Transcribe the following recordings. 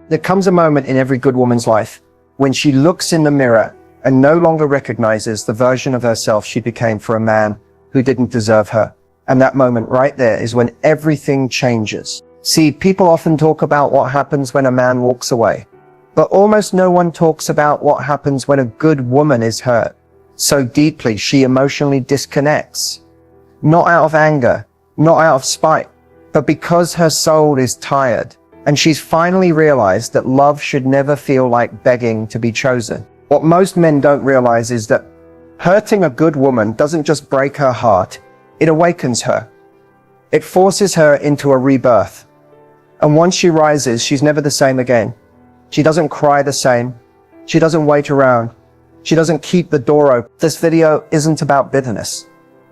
There comes a moment in every good woman's life when she looks in the mirror and no longer recognizes the version of herself she became for a man who didn't deserve her. And that moment right there is when everything changes. See, people often talk about what happens when a man walks away, but almost no one talks about what happens when a good woman is hurt so deeply she emotionally disconnects. Not out of anger, not out of spite, but because her soul is tired and she's finally realized that love should never feel like begging to be chosen. What most men don't realize is that hurting a good woman doesn't just break her heart, it awakens her. It forces her into a rebirth. And once she rises, she's never the same again. She doesn't cry the same. She doesn't wait around. She doesn't keep the door open. This video isn't about bitterness.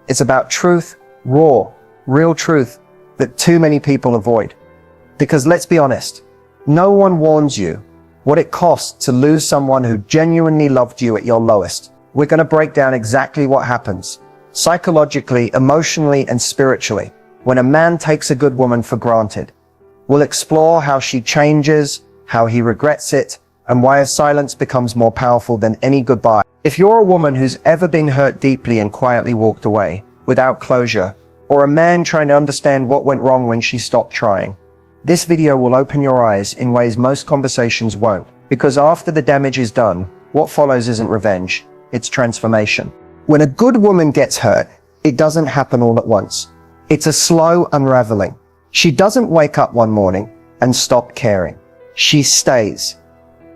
It's about truth, raw, real truth that too many people avoid. Because let's be honest, no one warns you what it costs to lose someone who genuinely loved you at your lowest. We're going to break down exactly what happens, psychologically, emotionally, and spiritually, when a man takes a good woman for granted. We'll explore how she changes, how he regrets it, and why a silence becomes more powerful than any goodbye. If you're a woman who's ever been hurt deeply and quietly walked away, without closure, or a man trying to understand what went wrong when she stopped trying, this video will open your eyes in ways most conversations won't. Because after the damage is done, what follows isn't revenge, it's transformation. When a good woman gets hurt, it doesn't happen all at once. It's a slow unraveling. She doesn't wake up one morning and stop caring. She stays.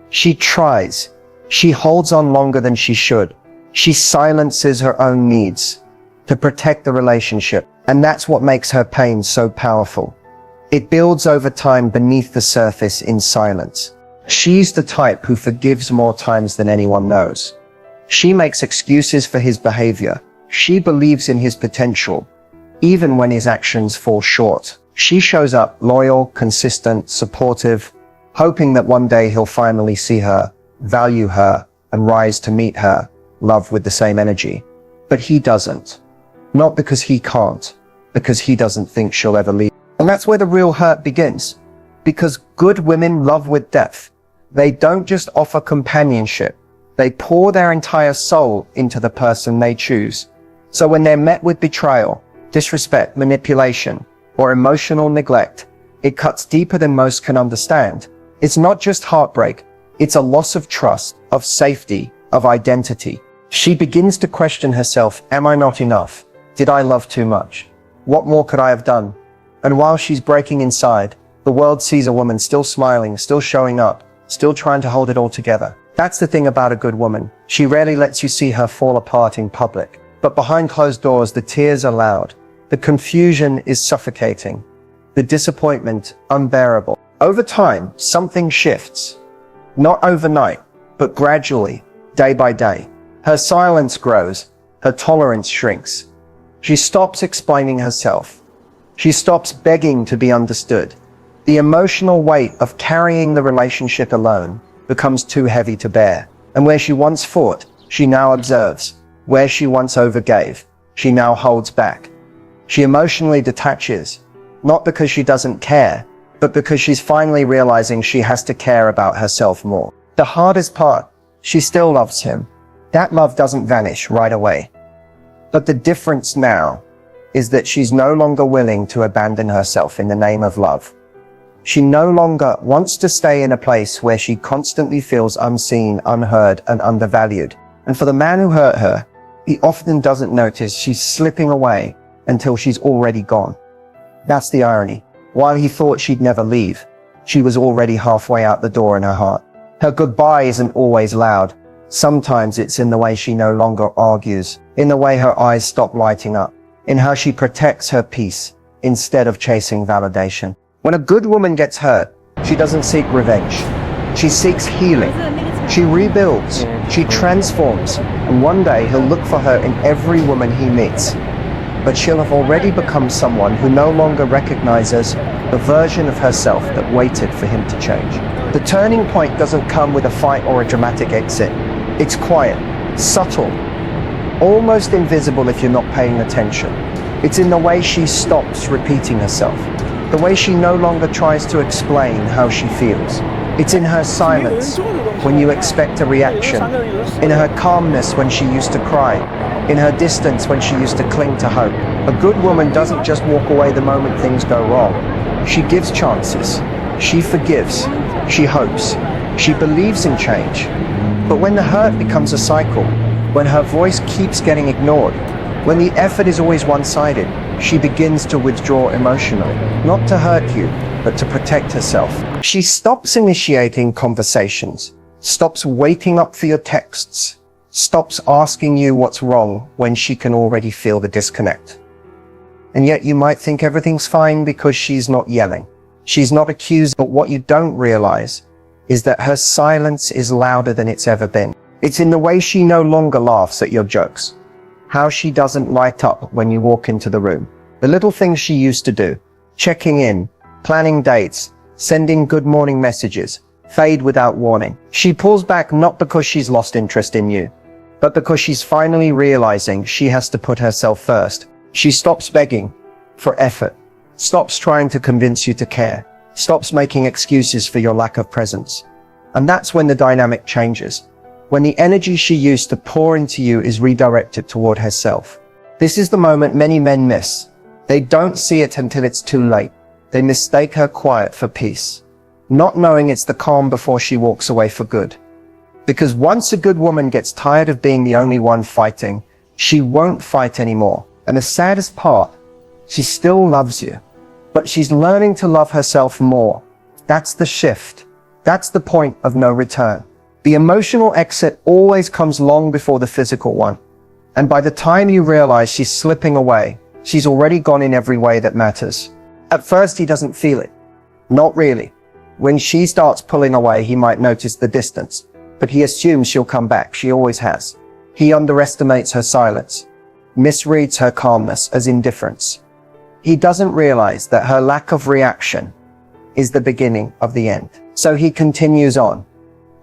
She tries. She holds on longer than she should. She silences her own needs to protect the relationship. And that's what makes her pain so powerful. It builds over time beneath the surface in silence. She's the type who forgives more times than anyone knows. She makes excuses for his behavior. She believes in his potential, even when his actions fall short. She shows up loyal, consistent, supportive, hoping that one day he'll finally see her, value her, and rise to meet her, love with the same energy. But he doesn't. Not because he can't, because he doesn't think she'll ever leave. And that's where the real hurt begins. Because good women love with depth. They don't just offer companionship. They pour their entire soul into the person they choose. So when they're met with betrayal, disrespect, manipulation, or emotional neglect, it cuts deeper than most can understand. It's not just heartbreak. It's a loss of trust, of safety, of identity. She begins to question herself. Am I not enough? Did I love too much? What more could I have done? And while she's breaking inside, the world sees a woman still smiling, still showing up, still trying to hold it all together. That's the thing about a good woman. She rarely lets you see her fall apart in public. But behind closed doors, the tears are loud. The confusion is suffocating. The disappointment unbearable. Over time, something shifts. Not overnight, but gradually, day by day. Her silence grows. Her tolerance shrinks. She stops explaining herself. She stops begging to be understood. The emotional weight of carrying the relationship alone becomes too heavy to bear. And where she once fought, she now observes. Where she once overgave, she now holds back. She emotionally detaches, not because she doesn't care, but because she's finally realizing she has to care about herself more. The hardest part, she still loves him. That love doesn't vanish right away. But the difference now is that she's no longer willing to abandon herself in the name of love. She no longer wants to stay in a place where she constantly feels unseen, unheard, and undervalued. And for the man who hurt her, he often doesn't notice she's slipping away until she's already gone. That's the irony. While he thought she'd never leave, she was already halfway out the door in her heart. Her goodbye isn't always loud. Sometimes it's in the way she no longer argues, in the way her eyes stop lighting up, in how she protects her peace instead of chasing validation. When a good woman gets hurt, she doesn't seek revenge. She seeks healing. She rebuilds. She transforms. And one day he'll look for her in every woman he meets. But she'll have already become someone who no longer recognizes the version of herself that waited for him to change. The turning point doesn't come with a fight or a dramatic exit. It's quiet, subtle, almost invisible if you're not paying attention. It's in the way she stops repeating herself, the way she no longer tries to explain how she feels, It's in her silence when you expect a reaction, in her calmness when she used to cry, in her distance when she used to cling to hope. A good woman doesn't just walk away the moment things go wrong. She gives chances. She forgives. She hopes. She believes in change. But when the hurt becomes a cycle, when her voice keeps getting ignored, when the effort is always one-sided, she begins to withdraw emotionally, not to hurt you, but to protect herself. She stops initiating conversations, stops waiting up for your texts, stops asking you what's wrong when she can already feel the disconnect. And yet you might think everything's fine because she's not yelling. She's not accused, but what you don't realize is that her silence is louder than it's ever been. It's in the way she no longer laughs at your jokes, how she doesn't light up when you walk into the room. The little things she used to do, checking in, planning dates, sending good morning messages, fade without warning. She pulls back not because she's lost interest in you, but because she's finally realizing she has to put herself first. She stops begging for effort, stops trying to convince you to care, stops making excuses for your lack of presence. And that's when the dynamic changes. When the energy she used to pour into you is redirected toward herself. This is the moment many men miss. They don't see it until it's too late. They mistake her quiet for peace, not knowing it's the calm before she walks away for good. Because once a good woman gets tired of being the only one fighting, she won't fight anymore. And the saddest part, she still loves you, but she's learning to love herself more. That's the shift. That's the point of no return. The emotional exit always comes long before the physical one. And by the time you realize she's slipping away, she's already gone in every way that matters. At first, he doesn't feel it. Not really. When she starts pulling away, he might notice the distance, but he assumes she'll come back. She always has. He underestimates her silence, misreads her calmness as indifference. He doesn't realize that her lack of reaction is the beginning of the end. So he continues on,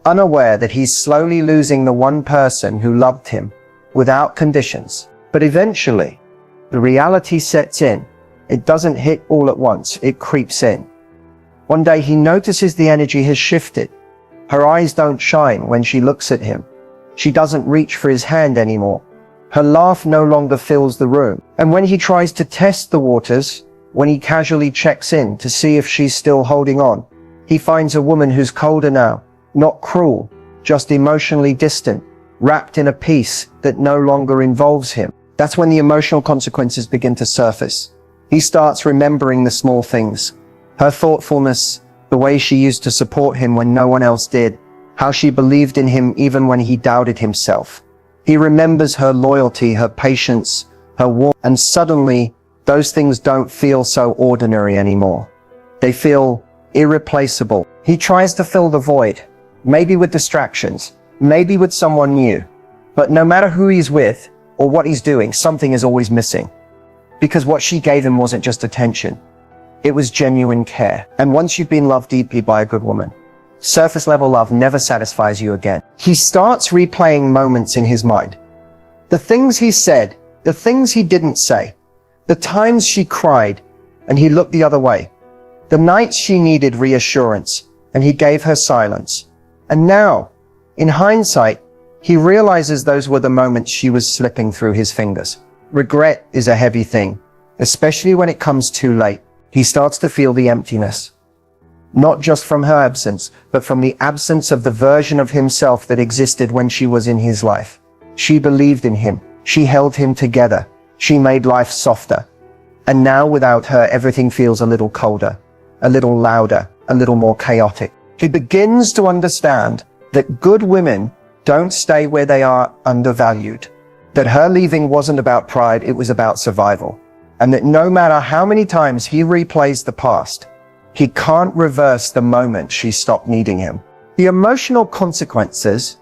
unaware that he's slowly losing the one person who loved him without conditions. But eventually, the reality sets in. It doesn't hit all at once, it creeps in. One day he notices the energy has shifted. Her eyes don't shine when she looks at him. She doesn't reach for his hand anymore. Her laugh no longer fills the room. And when he tries to test the waters, when he casually checks in to see if she's still holding on, he finds a woman who's colder now, not cruel, just emotionally distant, wrapped in a peace that no longer involves him. That's when the emotional consequences begin to surface. He starts remembering the small things, her thoughtfulness, the way she used to support him when no one else did, how she believed in him even when he doubted himself. He remembers her loyalty, her patience, her warmth, and suddenly those things don't feel so ordinary anymore. They feel irreplaceable. He tries to fill the void, maybe with distractions, maybe with someone new. But no matter who he's with or what he's doing, something is always missing. Because what she gave him wasn't just attention. It was genuine care. And once you've been loved deeply by a good woman, surface level love never satisfies you again. He starts replaying moments in his mind. The things he said, the things he didn't say, the times she cried and he looked the other way, the nights she needed reassurance and he gave her silence. And now, in hindsight, he realizes those were the moments she was slipping through his fingers. Regret is a heavy thing, especially when it comes too late. He starts to feel the emptiness, not just from her absence, but from the absence of the version of himself that existed when she was in his life. She believed in him. She held him together. She made life softer. And now without her, everything feels a little colder, a little louder, a little more chaotic. He begins to understand that good women don't stay where they are undervalued. That her leaving wasn't about pride, it was about survival. And that no matter how many times he replays the past, he can't reverse the moment she stopped needing him. The emotional consequences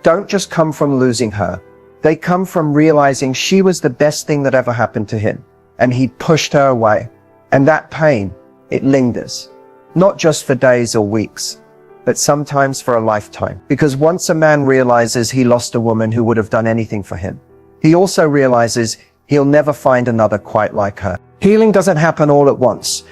don't just come from losing her. They come from realizing she was the best thing that ever happened to him, and he pushed her away. And that pain, it lingers, not just for days or weeks, but sometimes for a lifetime. Because once a man realizes he lost a woman who would have done anything for him, he also realizes he'll never find another quite like her. Healing doesn't happen all at once.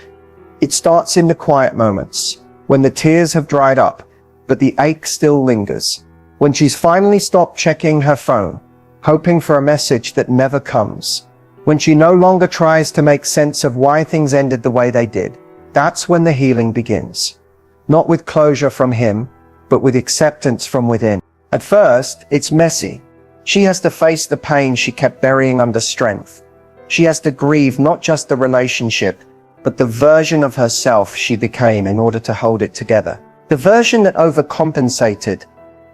It starts in the quiet moments, when the tears have dried up, but the ache still lingers. When she's finally stopped checking her phone, hoping for a message that never comes. When she no longer tries to make sense of why things ended the way they did. That's when the healing begins. Not with closure from him, but with acceptance from within. At first, it's messy. She has to face the pain she kept burying under strength. She has to grieve not just the relationship, but the version of herself she became in order to hold it together. The version that overcompensated,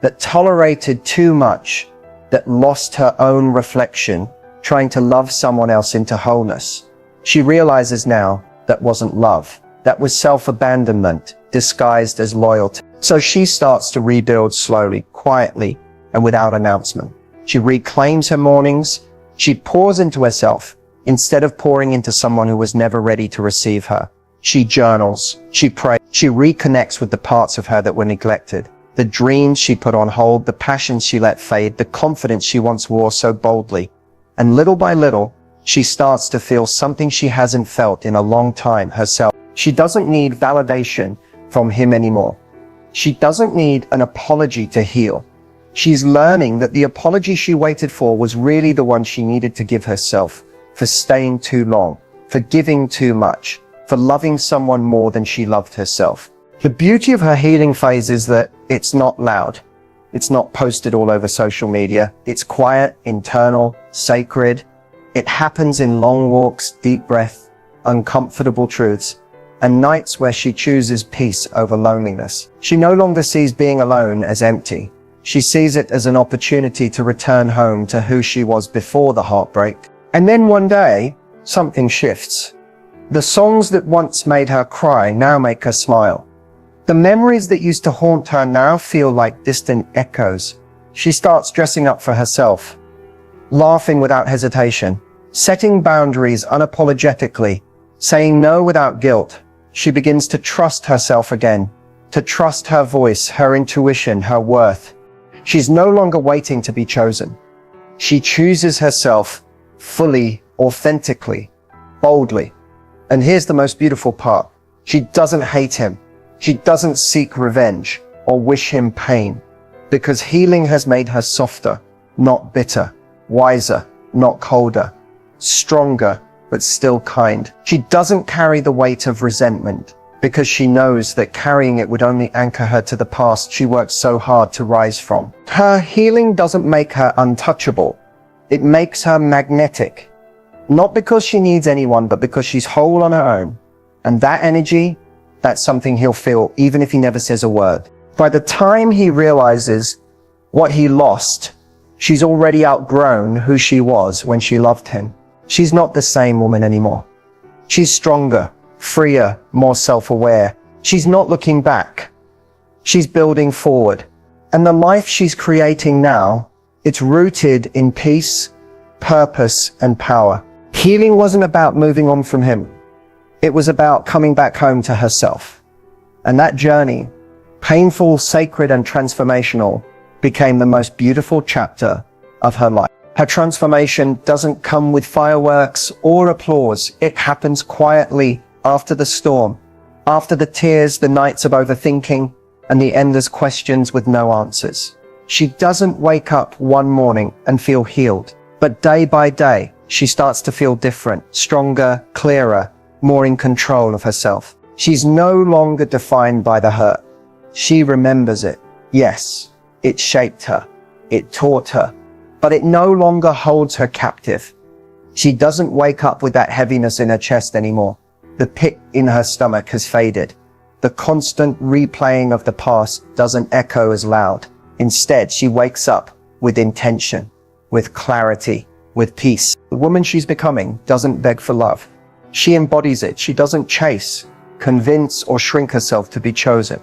that tolerated too much, that lost her own reflection, trying to love someone else into wholeness. She realizes now that wasn't love. That was self-abandonment, disguised as loyalty. So she starts to rebuild slowly, quietly, and without announcement. She reclaims her mornings. She pours into herself instead of pouring into someone who was never ready to receive her. She journals, she prays, she reconnects with the parts of her that were neglected. The dreams she put on hold, the passions she let fade, the confidence she once wore so boldly. And little by little, she starts to feel something she hasn't felt in a long time herself. She doesn't need validation from him anymore. She doesn't need an apology to heal. She's learning that the apology she waited for was really the one she needed to give herself for staying too long, for giving too much, for loving someone more than she loved herself. The beauty of her healing phase is that it's not loud. It's not posted all over social media. It's quiet, internal, sacred. It happens in long walks, deep breath, uncomfortable truths, and nights where she chooses peace over loneliness. She no longer sees being alone as empty. She sees it as an opportunity to return home to who she was before the heartbreak. And then one day, something shifts. The songs that once made her cry now make her smile. The memories that used to haunt her now feel like distant echoes. She starts dressing up for herself, laughing without hesitation, setting boundaries unapologetically, saying no without guilt. She begins to trust herself again, to trust her voice, her intuition, her worth. She's no longer waiting to be chosen. She chooses herself fully, authentically, boldly. And here's the most beautiful part. She doesn't hate him. She doesn't seek revenge or wish him pain, because healing has made her softer, not bitter, wiser, not colder, stronger, but still kind. She doesn't carry the weight of resentment, because she knows that carrying it would only anchor her to the past she worked so hard to rise from. Her healing doesn't make her untouchable. It makes her magnetic. Not because she needs anyone, but because she's whole on her own. And that energy, that's something he'll feel even if he never says a word. By the time he realizes what he lost, she's already outgrown who she was when she loved him. She's not the same woman anymore. She's stronger, freer, more self-aware. She's not looking back. She's building forward. And the life she's creating now, it's rooted in peace, purpose, and power. Healing wasn't about moving on from him. It was about coming back home to herself. And that journey, painful, sacred, and transformational, became the most beautiful chapter of her life. Her transformation doesn't come with fireworks or applause. It happens quietly after the storm, after the tears, the nights of overthinking, and the endless questions with no answers. She doesn't wake up one morning and feel healed, but day by day, she starts to feel different, stronger, clearer, more in control of herself. She's no longer defined by the hurt. She remembers it. Yes, it shaped her. It taught her. But it no longer holds her captive. She doesn't wake up with that heaviness in her chest anymore. The pit in her stomach has faded. The constant replaying of the past doesn't echo as loud. Instead, she wakes up with intention, with clarity, with peace. The woman she's becoming doesn't beg for love. She embodies it. She doesn't chase, convince, or shrink herself to be chosen.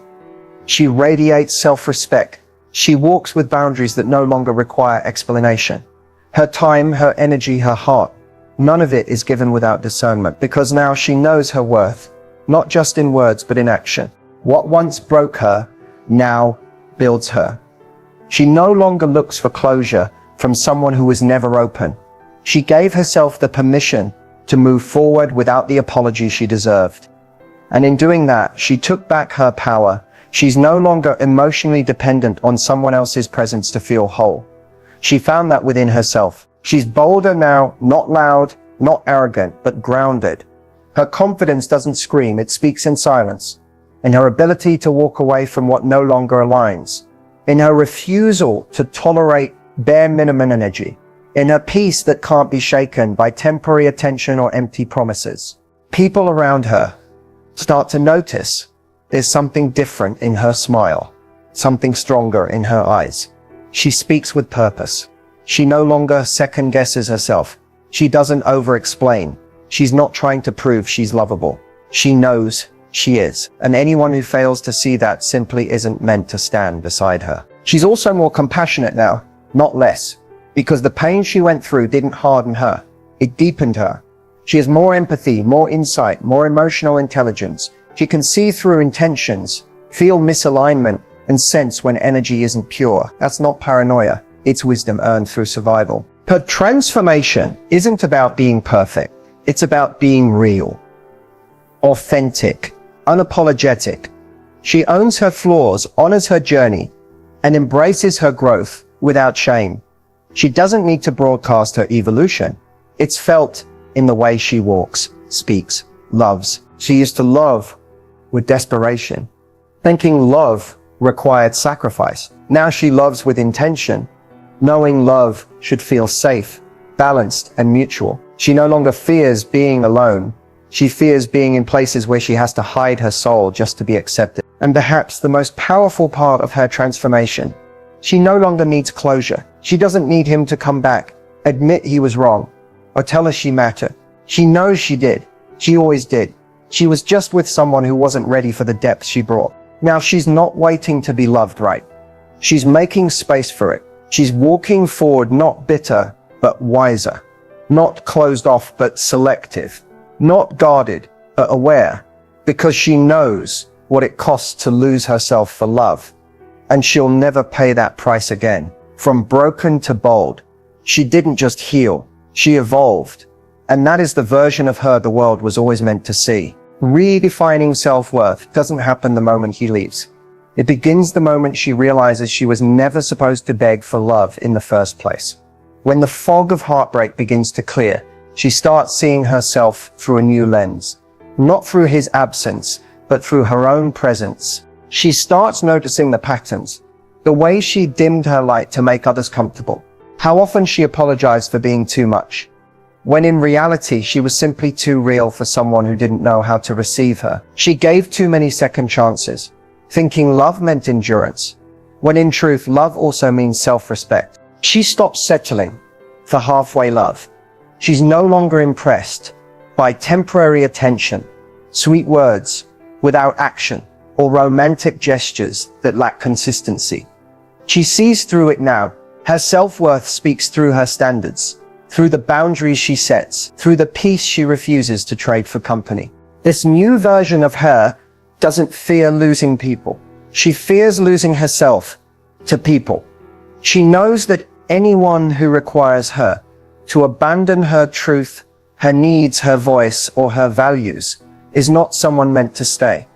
She radiates self-respect. She walks with boundaries that no longer require explanation. Her time, her energy, her heart, none of it is given without discernment, because now she knows her worth, not just in words, but in action. What once broke her now builds her. She no longer looks for closure from someone who was never open. She gave herself the permission to move forward without the apology she deserved. And in doing that, she took back her power. She's no longer emotionally dependent on someone else's presence to feel whole. She found that within herself. She's bolder now, not loud, not arrogant, but grounded. Her confidence doesn't scream, it speaks in silence. In her ability to walk away from what no longer aligns. In her refusal to tolerate bare minimum energy. In her peace that can't be shaken by temporary attention or empty promises. People around her start to notice there's something different in her smile, something stronger in her eyes. She speaks with purpose. She no longer second guesses herself. She doesn't over-explain. She's not trying to prove she's lovable. She knows she is. And anyone who fails to see that simply isn't meant to stand beside her. She's also more compassionate now, not less, because the pain she went through didn't harden her. It deepened her. She has more empathy, more insight, more emotional intelligence. She can see through intentions, feel misalignment, and sense when energy isn't pure. That's not paranoia. It's wisdom earned through survival. Her transformation isn't about being perfect. It's about being real, authentic, unapologetic. She owns her flaws, honors her journey, and embraces her growth without shame. She doesn't need to broadcast her evolution. It's felt in the way she walks, speaks, loves. She used to love with desperation, thinking love required sacrifice. Now she loves with intention, knowing love should feel safe, balanced, and mutual. She no longer fears being alone. She fears being in places where she has to hide her soul just to be accepted. And perhaps the most powerful part of her transformation, she no longer needs closure. She doesn't need him to come back, admit he was wrong, or tell her she mattered. She knows she did. She always did. She was just with someone who wasn't ready for the depth she brought. Now she's not waiting to be loved right. She's making space for it. She's walking forward, not bitter, but wiser. Not closed off, but selective. Not guarded, but aware. Because she knows what it costs to lose herself for love. And she'll never pay that price again. From broken to bold, she didn't just heal, she evolved. And that is the version of her the world was always meant to see. Redefining self-worth doesn't happen the moment he leaves. It begins the moment she realizes she was never supposed to beg for love in the first place. When the fog of heartbreak begins to clear, she starts seeing herself through a new lens. Not through his absence, but through her own presence. She starts noticing the patterns, the way she dimmed her light to make others comfortable, how often she apologized for being too much, when in reality she was simply too real for someone who didn't know how to receive her. She gave too many second chances, thinking love meant endurance, when in truth love also means self-respect. She stopped settling for halfway love. She's no longer impressed by temporary attention, sweet words without action, or romantic gestures that lack consistency. She sees through it now. Her self-worth speaks through her standards, through the boundaries she sets, through the peace she refuses to trade for company. This new version of her doesn't fear losing people. She fears losing herself to people. She knows that anyone who requires her to abandon her truth, her needs, her voice, or her values is not someone meant to stay.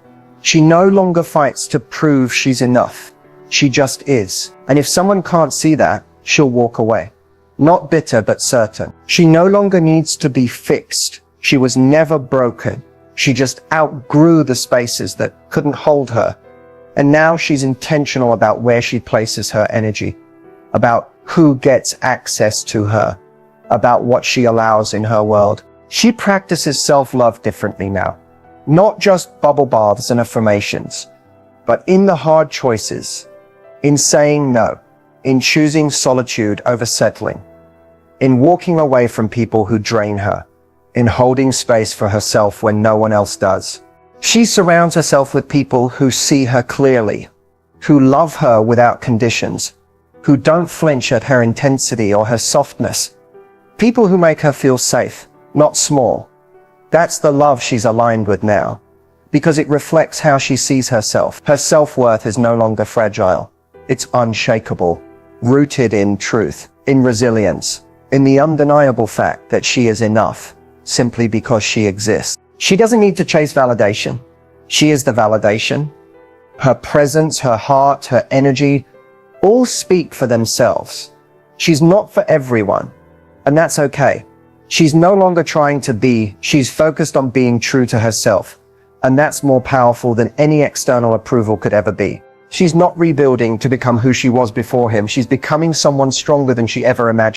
She no longer fights to prove she's enough. She just is. And if someone can't see that, she'll walk away. Not bitter, but certain. She no longer needs to be fixed. She was never broken. She just outgrew the spaces that couldn't hold her. And now she's intentional about where she places her energy, about who gets access to her, about what she allows in her world. She practices self-love differently now. Not just bubble baths and affirmations, but in the hard choices, in saying no, in choosing solitude over settling, in walking away from people who drain her, in holding space for herself when no one else does. She surrounds herself with people who see her clearly, who love her without conditions, who don't flinch at her intensity or her softness. People who make her feel safe, not small. That's the love she's aligned with now, because it reflects how she sees herself. Her self-worth is no longer fragile. It's unshakable, rooted in truth, in resilience, in the undeniable fact that she is enough, simply because she exists. She doesn't need to chase validation. She is the validation. Her presence, her heart, her energy, all speak for themselves. She's not for everyone, and that's okay. She's no longer trying to be, she's focused on being true to herself, and that's more powerful than any external approval could ever be. She's not rebuilding to become who she was before him. She's becoming someone stronger than she ever imagined.